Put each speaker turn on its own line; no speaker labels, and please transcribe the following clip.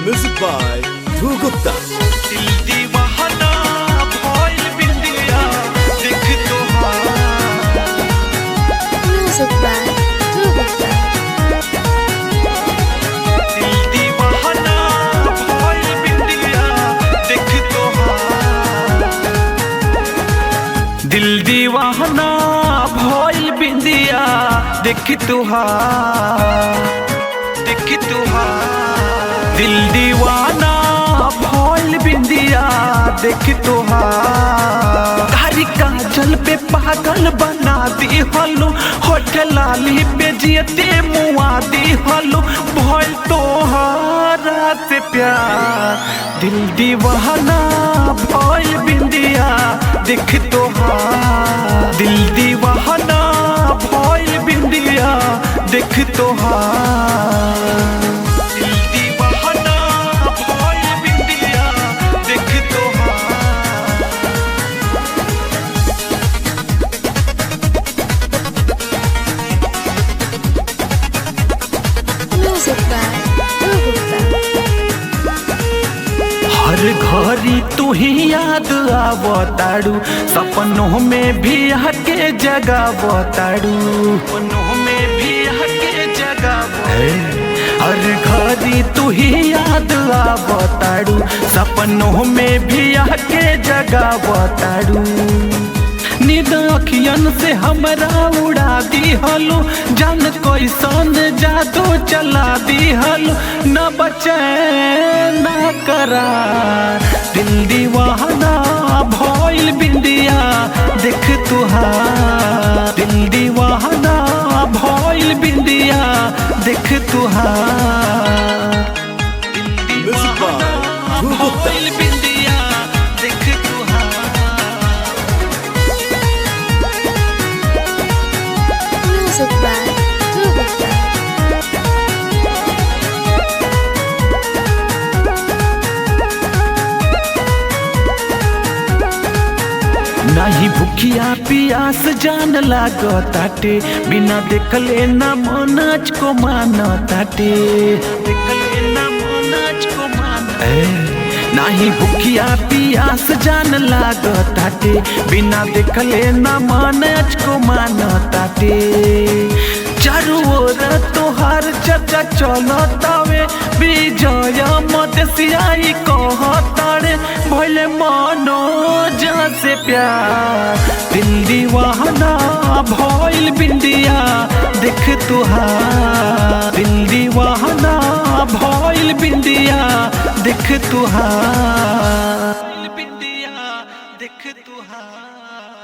Music by Dhruv Gupta.
दिल दीवाना भइल बिंदिया देख तोहार।
Music by Dhruv Gupta.
दिल दीवाना भइल बिंदिया देख तोहार। दिल दीवाना भइल बिंदिया देख तोहार। देख तोहार। दिल दीवाना भइल बिंदिया देख तोहार। तारी काजल पे पागल बना दी हलो, होठ लाली पे जियते मुआ दी हलो। भइल तोहारा से प्यार। दिल दीवाना भइल बिंदिया देख तोहार। दिल दीवाना भइल बिंदिया देख तोहार। दिल दीवाना भइल बिंदिया देख तोहार।
Music by Dhruv Gupta.
हर घड़ी तू ही याद आवताड़ू, सपनों में भी आके जगावताड़ू। सपनों में भी आके जगावताड़ू। हर घड़ी तू ही याद आवताड़ू, सपनों में भी आके जगावताड़ू। नींद अखियन से हमरा उड़ा दी हलो, जान कैसन जादू चला दी हलो। न बचे न करार। दिल दीवाना भइल बिंदिया देख तुहार। दिल दीवाना भइल बिंदिया देख तुहार। दिल
Music by
दीवाना
Dhruv Gupta.
भइल बिंदिया देख तुहार।
Music by Dhruv Gupta.
नाही भूखिया पियास जान लागताटे, बिना देखले ना मनज को मानताटे। देखले ना मनज को मान नाही भूखिया पियास जान लागताटे, बिना देखले ना मनज को मानताटे। चारों ओर तोहार चर्चा चलतावे, विजय मदेशियाई कहतारे। भइले मनोज से प्यार। दिल दीवाना भइल बिंदिया देख तुहार। दिल दीवाना भइल बिंदिया देख तुहार। बिंदिया देख तुहार।